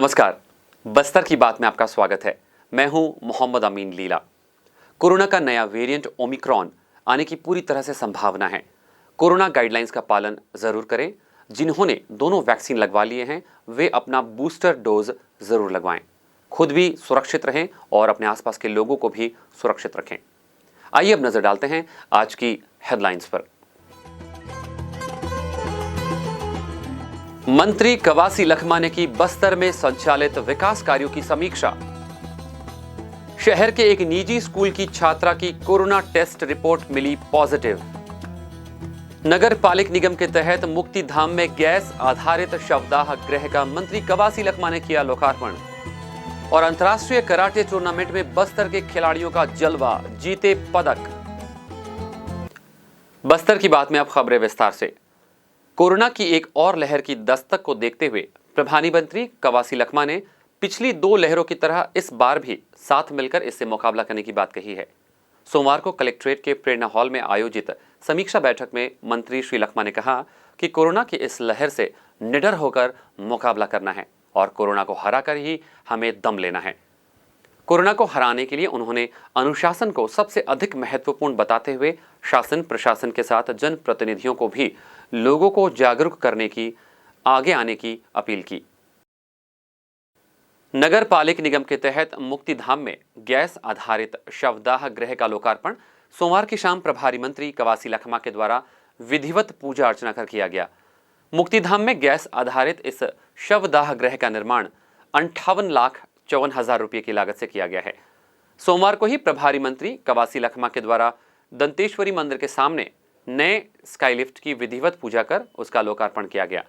नमस्कार, बस्तर की बात में आपका स्वागत है। मैं हूं मोहम्मद अमीन लीला। कोरोना का नया वेरिएंट ओमिक्रॉन आने की पूरी तरह से संभावना है। कोरोना गाइडलाइंस का पालन जरूर करें। जिन्होंने दोनों वैक्सीन लगवा लिए हैं वे अपना बूस्टर डोज जरूर लगवाएं। खुद भी सुरक्षित रहें और अपने आसपास के लोगों को भी सुरक्षित रखें। आइए अब नजर डालते हैं आज की हेडलाइंस पर। मंत्री कवासी लखमा ने की बस्तर में संचालित विकास कार्यों की समीक्षा। शहर के एक निजी स्कूल की छात्रा की कोरोना टेस्ट रिपोर्ट मिली पॉजिटिव। नगर पालिक निगम के तहत मुक्तिधाम में गैस आधारित शवदाह गृह का मंत्री कवासी लखमा ने किया लोकार्पण। और अंतर्राष्ट्रीय कराटे टूर्नामेंट में बस्तर के खिलाड़ियों का जलवा, जीते पदक। बस्तर की बात में अब खबरें विस्तार से। कोरोना की एक और लहर की दस्तक को देखते हुए प्रभारी मंत्री कवासी लखमा ने पिछली 2 लहरों की तरह इस बार भी साथ मिलकर इससे मुकाबला करने की बात कही है। सोमवार को कलेक्ट्रेट के प्रेरणा हॉल में आयोजित समीक्षा बैठक में मंत्री श्री लखमा ने कहा कि कोरोना की इस लहर से निडर होकर मुकाबला करना है और कोरोना को हराकर ही हमें दम लेना है। कोरोना को हराने के लिए उन्होंने अनुशासन को सबसे अधिक महत्वपूर्ण बताते हुए शासन प्रशासन के साथ जनप्रतिनिधियों को भी लोगों को जागरूक करने की आगे आने की अपील की। नगर पालिक निगम के तहत मुक्तिधाम में गैस आधारित शवदाह गृह का लोकार्पण सोमवार की शाम प्रभारी मंत्री कवासी लखमा के द्वारा विधिवत पूजा अर्चना कर किया गया। मुक्तिधाम में गैस आधारित इस शवदाह गृह का निर्माण 58,54,000 रुपये की लागत से किया गया है। सोमवार को ही प्रभारी मंत्री कवासी लखमा के द्वारा दंतेश्वरी मंदिर के सामने नए स्काईलिफ्ट की विधिवत पूजा कर उसका लोकार्पण किया गया।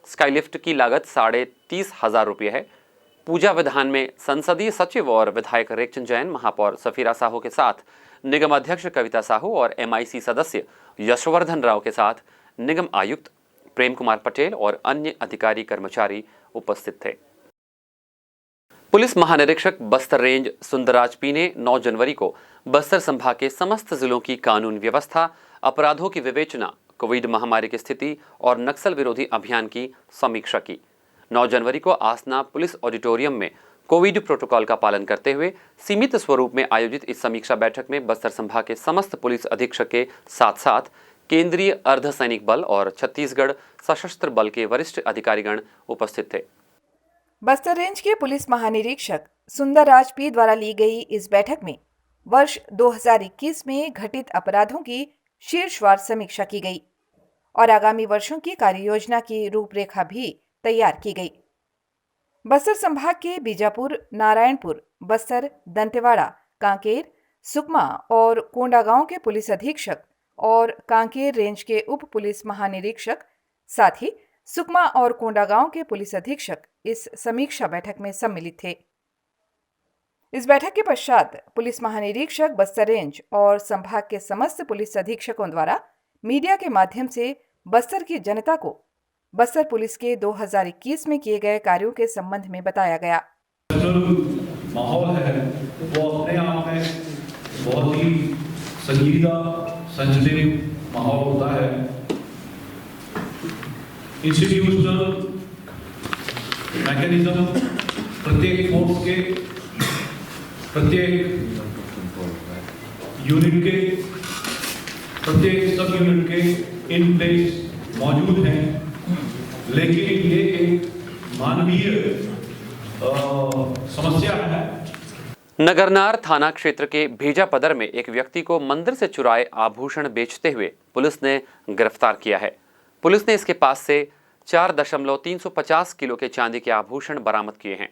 स्काईलिफ्ट की लागत 30,500 रुपये है। पूजा विधान में संसदीय सचिव और विधायक रेखचंद जैन, महापौर सफीरा साहू के साथ निगम अध्यक्ष कविता साहू और MIC सदस्य यशवर्धन राव के साथ निगम आयुक्त प्रेम कुमार पटेल और अन्य अधिकारी कर्मचारी उपस्थित थे। पुलिस महानिरीक्षक बस्तर रेंज सुंदरराज पी ने 9 जनवरी को बस्तर संभाग के समस्त जिलों की कानून व्यवस्था, अपराधों की विवेचना, कोविड महामारी की स्थिति और नक्सल विरोधी अभियान की समीक्षा की। 9 जनवरी को आसना पुलिस ऑडिटोरियम में कोविड प्रोटोकॉल का पालन करते हुए सीमित स्वरूप में आयोजित इस समीक्षा बैठक में बस्तर संभाग के समस्त पुलिस अधीक्षक के साथ साथ केंद्रीय अर्धसैनिक बल और छत्तीसगढ़ सशस्त्र बल के वरिष्ठ अधिकारीगण उपस्थित थे। बस्तर रेंज के पुलिस महानिरीक्षक सुंदरराज पी द्वारा ली गई इस बैठक में वर्ष 2021 में घटित अपराधों की शीर्षवार समीक्षा की गई और आगामी वर्षों की कार्ययोजना की रूपरेखा भी तैयार की गई। बस्तर संभाग के बीजापुर, नारायणपुर, बस्तर, दंतेवाड़ा, कांकेर, सुकमा और कोंडागांव के पुलिस अधीक्षक और कांकेर रेंज के उप पुलिस महानिरीक्षक, साथ ही सुकमा और कोंडागांव के पुलिस अधीक्षक इस समीक्षा बैठक में सम्मिलित थे। इस बैठक के पश्चात पुलिस महानिरीक्षक बस्तर रेंज और संभाग के समस्त पुलिस अधीक्षकों द्वारा मीडिया के माध्यम से बस्तर की जनता को बस्तर पुलिस के 2021 में किए गए कार्यों के संबंध में बताया गया। माहौल है वो अपने आप में बहुत ही संजीदा सेंसिटिव माहौल होता है। इंस्टीट्यूशनल मैकेनिज्म प्रत्येक फोर्स के, प्रत्येक यूनिट के, प्रत्येक सब यूनिट के इन प्लेस मौजूद हैं, लेकिन ये एक मानवीय समस्या है। नगरनार थाना क्षेत्र के भेजापदर में एक व्यक्ति को मंदिर से चुराए आभूषण बेचते हुए पुलिस ने गिरफ्तार किया है। पुलिस ने इसके पास से 4.350 किलो के चांदी के आभूषण बरामद किए हैं।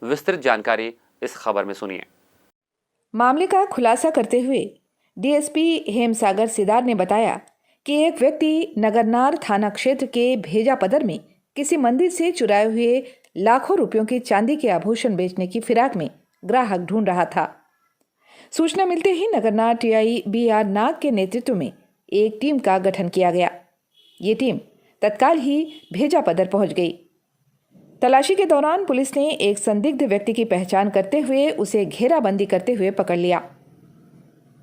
विस्तृत जानकारी इस खबर में सुनिए। मामले का खुलासा करते हुए DSP हेमसागर सिदार ने बताया कि एक व्यक्ति नगरनार थाना क्षेत्र के भेजापदर में किसी मंदिर से चुराए हुए लाखों रुपयों के चांदी के आभूषण बेचने की फिराक में ग्राहक ढूंढ रहा था। सूचना मिलते ही नगरनार TI BR नाग के नेतृत्व में एक टीम का गठन किया गया। ये टीम तत्काल ही भेजापदर पहुंच गई। तलाशी के दौरान पुलिस ने एक संदिग्ध व्यक्ति की पहचान करते हुए उसे घेराबंदी करते हुए पकड़ लिया।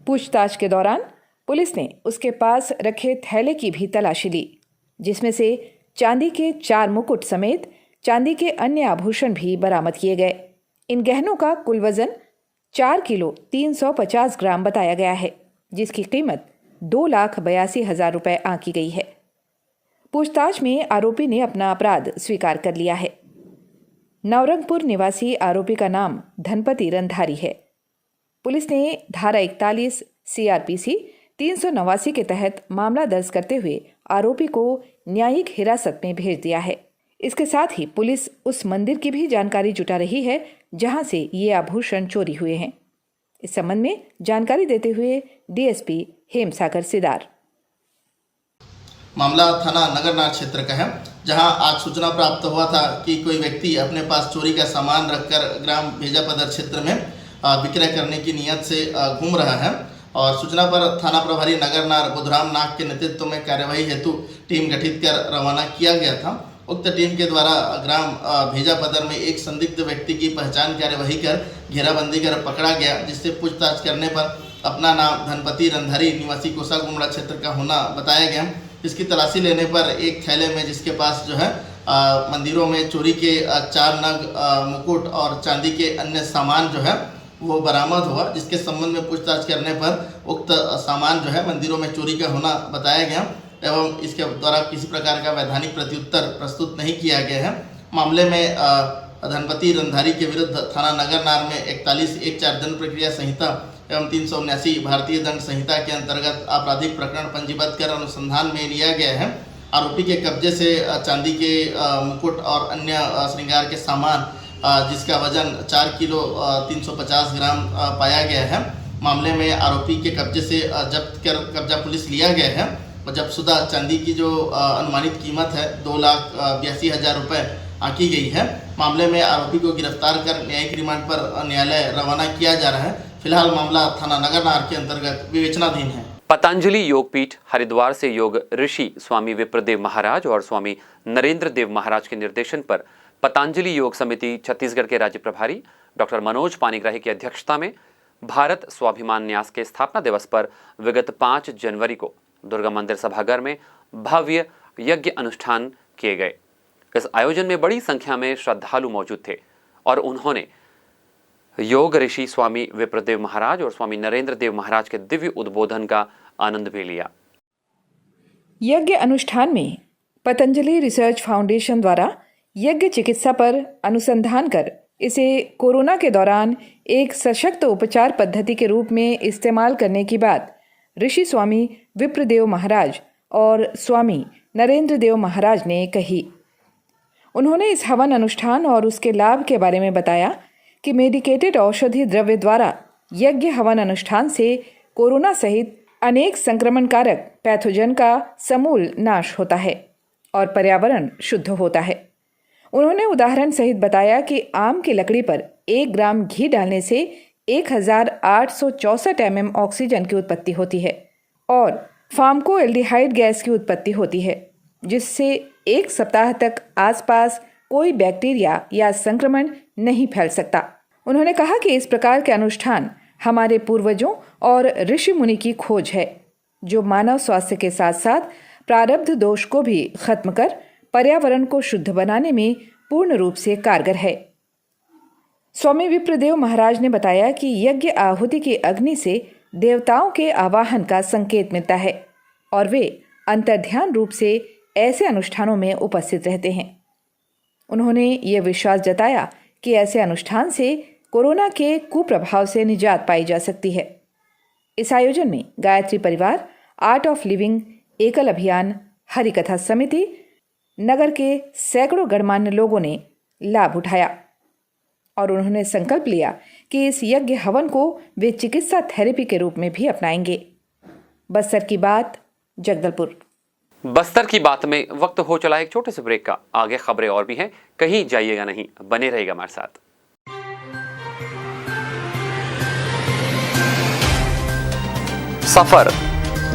पूछताछ के दौरान पुलिस ने उसके पास रखे थैले की भी तलाशी ली, जिसमें से चांदी के 4 मुकुट समेत चांदी के अन्य आभूषण भी बरामद किए गए। इन गहनों का कुल वजन 4 किलो 350 ग्राम बताया गया है, जिसकी कीमत 2,82,000 रुपये आंकी गई है। पूछताछ में आरोपी ने अपना अपराध स्वीकार कर लिया है। नवरंगपुर निवासी आरोपी का नाम धनपति रंधारी है। पुलिस ने धारा 41 CRPC 389 के तहत मामला दर्ज करते हुए आरोपी को न्यायिक हिरासत में भेज दिया है। इसके साथ ही पुलिस उस मंदिर की भी जानकारी जुटा रही है जहां से ये आभूषण चोरी हुए हैं। इस संबंध में जानकारी देते हुए DSP हेमसागर सिदार। मामला थाना नगरनार क्षेत्र का है, जहां आज सूचना प्राप्त हुआ था कि कोई व्यक्ति अपने पास चोरी का सामान रखकर ग्राम भेजापदर क्षेत्र में विक्रय करने की नियत से घूम रहा है और सूचना पर थाना प्रभारी नगरनार बुधराम नाग के नेतृत्व में कार्यवाही हेतु टीम गठित कर रवाना किया गया था। उक्त टीम के द्वारा ग्राम भेजापदर में एक संदिग्ध व्यक्ति की पहचान कार्यवाही कर घेराबंदी कर पकड़ा गया, जिससे पूछताछ करने पर अपना नाम धनपति रंधारी निवासी कोसागुमड़ा क्षेत्र का होना बताया गया। इसकी तलाशी लेने पर एक थैले में जिसके पास जो है मंदिरों में चोरी के 4 नग मुकुट और चांदी के अन्य सामान जो है वो बरामद हुआ, जिसके संबंध में पूछताछ करने पर उक्त सामान जो है मंदिरों में चोरी का होना बताया गया एवं इसके द्वारा किसी प्रकार का वैधानिक प्रत्युत्तर प्रस्तुत नहीं किया गया है। मामले में धनपति रंधारी के विरुद्ध थाना नगरनार में 41(1)(4) दंड प्रक्रिया संहिता एवं 379 भारतीय दंड संहिता के अंतर्गत आपराधिक प्रकरण पंजीबद्ध कर अनुसंधान में लिया गया है। आरोपी के कब्जे से चांदी के मुकुट और अन्य श्रृंगार के सामान जिसका वजन 4 किलो 350 ग्राम पाया गया है। मामले में आरोपी के कब्जे से जब्त कर कब्जा पुलिस लिया गया है और जब्तशुदा चांदी की जो अनुमानित कीमत है 2,82,000 रुपये आंकी गई है। मामले में आरोपी को गिरफ्तार कर न्यायिक रिमांड पर न्यायालय रवाना किया जा रहा है। फिलहाल मामला थाना नगरनार के अंतर्गत विवेचनाधीन है। पतंजलि योगपीठ हरिद्वार से योग ऋषि स्वामी विप्रदेव महाराज और स्वामी नरेंद्र देव महाराज के निर्देशन पर पतंजलि योग समिति छत्तीसगढ़ के राज्य प्रभारी डॉक्टर मनोज पानीग्राही की अध्यक्षता में भारत स्वाभिमान न्यास के स्थापना दिवस पर विगत 5 जनवरी को दुर्गा मंदिर सभागार में भव्य यज्ञ अनुष्ठान किए गए। इस आयोजन में बड़ी संख्या में श्रद्धालु मौजूद थे और उन्होंने योग ऋषि स्वामी विप्रदेव महाराज और स्वामी नरेंद्र देव महाराज के दिव्य उद्बोधन का आनंद भी लिया। यज्ञ अनुष्ठान में पतंजलि रिसर्च फाउंडेशन द्वारा यज्ञ चिकित्सा पर अनुसंधान कर इसे कोरोना के दौरान एक सशक्त उपचार पद्धति के रूप में इस्तेमाल करने की बात ऋषि स्वामी विप्रदेव महाराज और स्वामी नरेंद्र देव महाराज ने कही। उन्होंने इस हवन अनुष्ठान और उसके लाभ के बारे में बताया कि मेडिकेटेड औषधि द्रव्य द्वारा यज्ञ हवन अनुष्ठान से कोरोना सहित अनेक संक्रमणकारक पैथोजन का समूल नाश होता है और पर्यावरण शुद्ध होता है। उन्होंने उदाहरण सहित बताया कि आम की लकड़ी पर 1 ग्राम घी डालने से 1864 mm ऑक्सीजन की उत्पत्ति होती है और फार्माकोएल्डिहाइड गैस की उत्पत्ति होती है, जिससे 1 सप्ताह तक आसपास कोई बैक्टीरिया या संक्रमण नहीं फैल सकता। उन्होंने कहा कि इस प्रकार के अनुष्ठान हमारे पूर्वजों और ऋषि मुनि की खोज है, जो मानव स्वास्थ्य के साथ साथ प्रारब्ध दोष को भी खत्म कर पर्यावरण को शुद्ध बनाने में पूर्ण रूप से कारगर है। स्वामी विप्रदेव महाराज ने बताया कि यज्ञ आहुति की अग्नि से देवताओं के आवाहन का संकेत मिलता है और वे अंतर्ध्यान रूप से ऐसे अनुष्ठानों में उपस्थित रहते हैं। उन्होंने ये विश्वास जताया कि ऐसे अनुष्ठान से कोरोना के कुप्रभाव से निजात पाई जा सकती है। इस आयोजन में गायत्री परिवार, आर्ट ऑफ लिविंग, एकल अभियान, हरिकथा समिति, नगर के सैकड़ों गणमान्य लोगों ने लाभ उठाया और उन्होंने संकल्प लिया कि इस यज्ञ हवन को वे चिकित्सा थेरेपी के रूप में भी अपनाएंगे। बस्तर की बात, जगदलपुर। बस्तर की बात में वक्त हो चला एक छोटे से ब्रेक का। आगे खबरें और भी हैं, कहीं जाइएगा नहीं, बने रहेगा हमारे साथ। सफर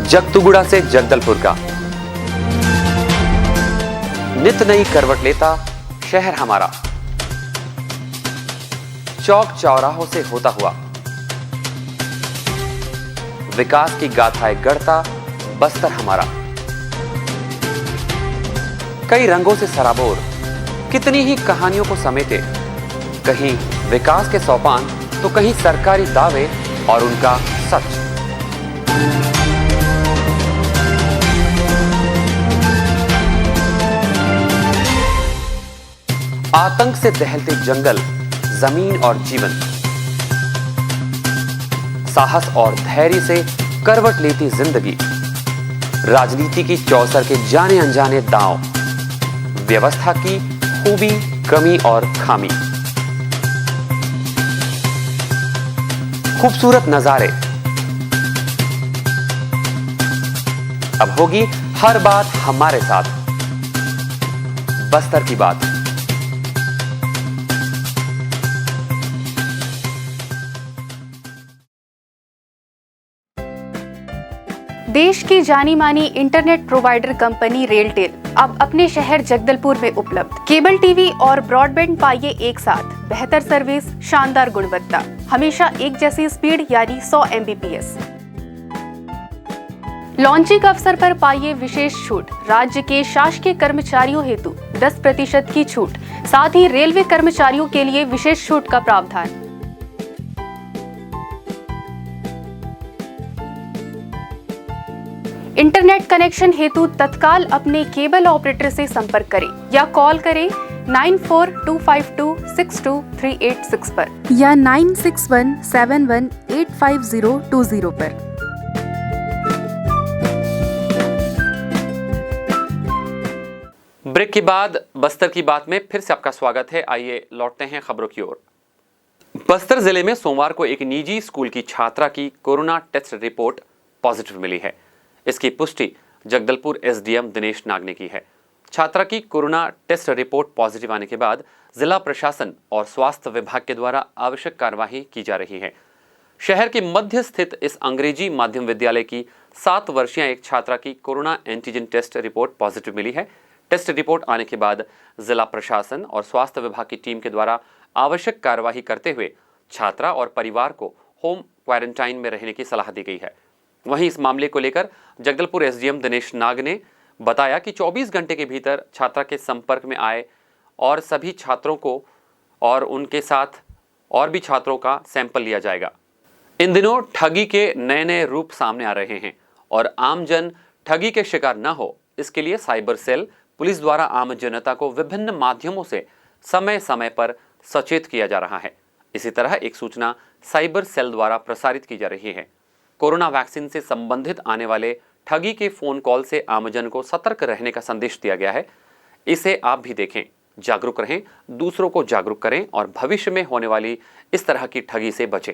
जगतुगुड़ा से जगदलपुर का नित नई करवट लेता शहर हमारा, चौक चौराहों से होता हुआ विकास की गाथाएं गढ़ता बस्तर हमारा। कई रंगों से सराबोर, कितनी ही कहानियों को समेटे, कहीं विकास के सोपान तो कहीं सरकारी दावे और उनका सच। आतंक से दहलते जंगल, जमीन और जीवन, साहस और धैर्य से करवट लेती जिंदगी, राजनीति की चौसर के जाने अनजाने दांव, व्यवस्था की खूबी, कमी और खामी, खूबसूरत नजारे। अब होगी हर बात हमारे साथ, बस्तर की बात। देश की जानी मानी इंटरनेट प्रोवाइडर कंपनी रेलटेल अब अपने शहर जगदलपुर में उपलब्ध। केबल टीवी और ब्रॉडबैंड पाइए एक साथ, बेहतर सर्विस, शानदार गुणवत्ता, हमेशा एक जैसी स्पीड यानी 100 Mbps। लॉन्चिंग अवसर पर पाइए विशेष छूट, राज्य के शासकीय कर्मचारियों हेतु 10% की छूट, साथ ही रेलवे कर्मचारियों के लिए विशेष छूट का प्रावधान। इंटरनेट कनेक्शन हेतु तत्काल अपने केबल ऑपरेटर से संपर्क करें या कॉल करें 9425262386 पर या 9617185020 पर। ब्रेक के बाद बस्तर की बात में फिर से आपका स्वागत है। आइए लौटते हैं खबरों की ओर। बस्तर जिले में सोमवार को एक निजी स्कूल की छात्रा की कोरोना टेस्ट रिपोर्ट पॉजिटिव मिली है। इसकी पुष्टि जगदलपुर एसडीएम दिनेश नाग ने की है। छात्रा की कोरोना टेस्ट रिपोर्ट पॉजिटिव आने के बाद जिला प्रशासन और स्वास्थ्य विभाग के द्वारा आवश्यक कार्यवाही की जा रही है। शहर के मध्य स्थित इस अंग्रेजी माध्यम विद्यालय की 7 वर्षीय एक छात्रा की corona antigen test report positive मिली है। टेस्ट रिपोर्ट आने के बाद जिला प्रशासन और स्वास्थ्य विभाग की टीम के द्वारा आवश्यक कार्यवाही करते हुए छात्रा और परिवार को होम क्वारंटाइन में रहने की सलाह दी गई है। वहीं इस मामले को लेकर जगदलपुर एसडीएम दिनेश नाग ने बताया कि 24 घंटे के भीतर छात्रा के संपर्क में आए और सभी छात्रों को और उनके साथ और भी छात्रों का सैंपल लिया जाएगा। इन दिनों ठगी के नए नए रूप सामने आ रहे हैं और आमजन ठगी के शिकार न हो, इसके लिए साइबर सेल पुलिस द्वारा आम जनता को विभिन्न माध्यमों से समय समय पर सचेत किया जा रहा है। इसी तरह एक सूचना साइबर सेल द्वारा प्रसारित की जा रही है। कोरोना वैक्सीन से संबंधित आने वाले ठगी के फोन कॉल से आमजन को सतर्क रहने का संदेश दिया गया है। इसे आप भी देखें, जागरूक रहें, दूसरों को जागरूक करें और भविष्य में होने वाली इस तरह की ठगी से बचें।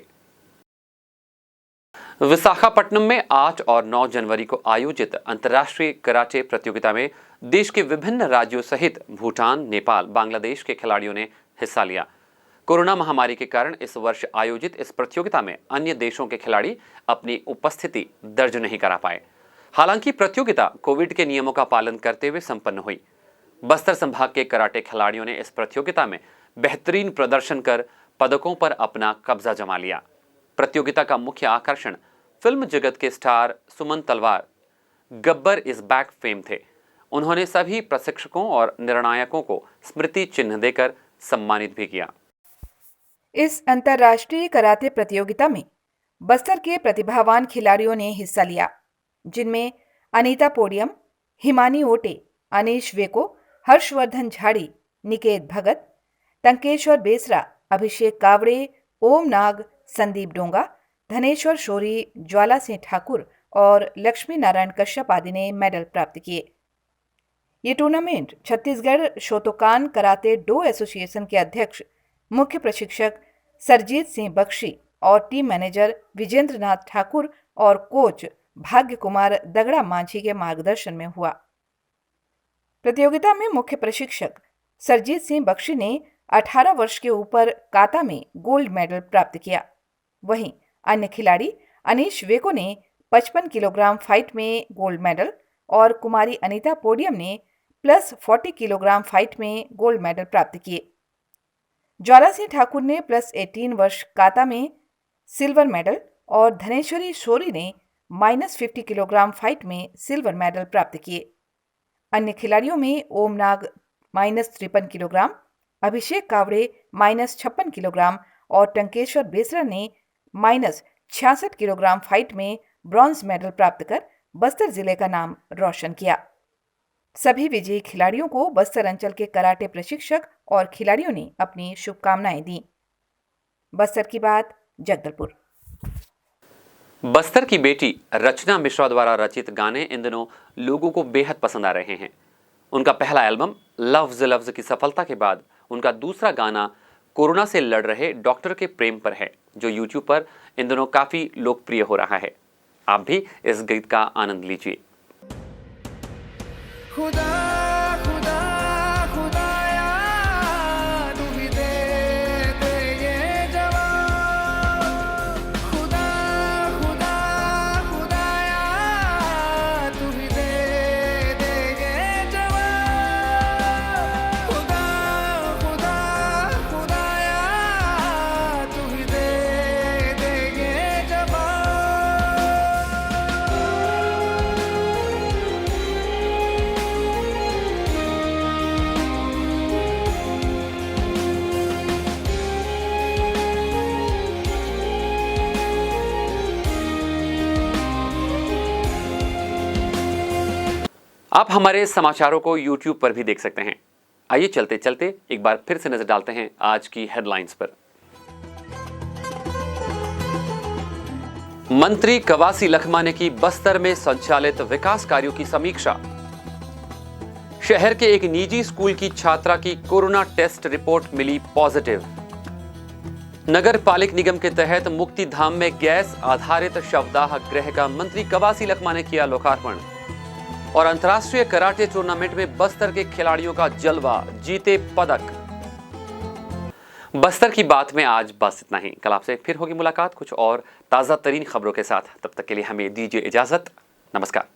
विशाखापट्टनम में 8 और 9 जनवरी को आयोजित अंतर्राष्ट्रीय कराटे प्रतियोगिता में देश के विभिन्न राज्यों सहित भूटान, नेपाल, बांग्लादेश के खिलाड़ियों ने हिस्सा लिया। कोरोना महामारी के कारण इस वर्ष आयोजित इस प्रतियोगिता में अन्य देशों के खिलाड़ी अपनी उपस्थिति दर्ज नहीं करा पाए। हालांकि प्रतियोगिता कोविड के नियमों का पालन करते हुए संपन्न हुई। बस्तर संभाग के कराटे खिलाड़ियों ने इस प्रतियोगिता में बेहतरीन प्रदर्शन कर पदकों पर अपना कब्जा जमा लिया। प्रतियोगिता का मुख्य आकर्षण फिल्म जगत के स्टार सुमन तलवार गब्बर इज बैक फेम थे। उन्होंने सभी प्रशिक्षकों और निर्णायकों को स्मृति चिन्ह देकर सम्मानित भी किया। इस अंतर्राष्ट्रीय कराटे प्रतियोगिता में बस्तर के प्रतिभावान खिलाड़ियों ने हिस्सा लिया, जिनमें अनीता पोडियम, हिमानी ओटे, अनीश वेको, हर्षवर्धन झाड़ी, निकेत भगत, टंकेश्वर बेसरा, अभिषेक कावड़े, ओम नाग, संदीप डोंगा, धनेश्वर शोरी, ज्वाला सिंह ठाकुर और लक्ष्मी नारायण कश्यप आदि ने मेडल प्राप्त किए। ये टूर्नामेंट छत्तीसगढ़ शोतोकान कराते डो एसोसिएशन के अध्यक्ष मुख्य प्रशिक्षक सरजीत सिंह बख्शी और टीम मैनेजर विजेंद्र नाथ ठाकुर और कोच भाग्य कुमार दगड़ा मांझी के मार्गदर्शन में हुआ। प्रतियोगिता में मुख्य प्रशिक्षक सरजीत सिंह बख्शी ने 18 वर्ष के ऊपर काता में गोल्ड मेडल प्राप्त किया। वहीं अन्य खिलाड़ी अनीश वेको ने 55 किलोग्राम फाइट में गोल्ड मेडल और कुमारी अनीता पोडियम ने प्लस 40 किलोग्राम फाइट में गोल्ड मेडल प्राप्त किए। ज्वाला सिंह ठाकुर ने प्लस 18 वर्ष काता में सिल्वर मेडल और धनेश्वरी शोरी ने माइनस 50 किलोग्राम फाइट में सिल्वर मेडल प्राप्त किए। अन्य खिलाड़ियों में ओम नाग -53 किलोग्राम, अभिषेक कावड़े -56 किलोग्राम और टंकेश्वर बेसरा ने -66 किलोग्राम फाइट में ब्रॉन्ज मेडल प्राप्त कर बस्तर जिले का नाम रोशन किया। सभी विजयी खिलाड़ियों को बस्तर अंचल के कराटे प्रशिक्षक और खिलाड़ियों ने अपनी शुभकामनाएं दी। बस्तर की बात, जगदलपुर। बस्तर की बेटी रचना मिश्रा द्वारा रचित गाने इन दिनों लोगों को बेहद पसंद आ रहे हैं। उनका पहला एल्बम लफ्ज लफ्ज की सफलता के बाद उनका दूसरा गाना कोरोना से लड़ रहे डॉक्टर के प्रेम पर है, जो यूट्यूब पर इन दिनों काफी लोकप्रिय हो रहा है। आप भी इस गीत का आनंद लीजिए। खुदा खुदा खुदाया तू भी दे दे ये जवाब, खुदा खुदा खुदाया तू भी दे दे ये जवाब, खुदा खुदा खुदाया तू भी दे दे ये जवाब। आप हमारे समाचारों को YouTube पर भी देख सकते हैं। आइए चलते चलते एक बार फिर से नजर डालते हैं आज की हेडलाइंस पर। मंत्री कवासी लखमा ने की बस्तर में संचालित विकास कार्यों की समीक्षा। शहर के एक निजी स्कूल की छात्रा की कोरोना टेस्ट रिपोर्ट मिली पॉजिटिव। नगर पालिक निगम के तहत मुक्ति धाम में गैस आधारित शवदाह गृह का मंत्री कवासी लखमा ने किया लोकार्पण। और अंतर्राष्ट्रीय कराटे टूर्नामेंट में बस्तर के खिलाड़ियों का जलवा, जीते पदक। बस्तर की बात में आज बस इतना ही। कल आपसे फिर होगी मुलाकात कुछ और ताजा तरीन खबरों के साथ। तब तक के लिए हमें दीजिए इजाजत। नमस्कार।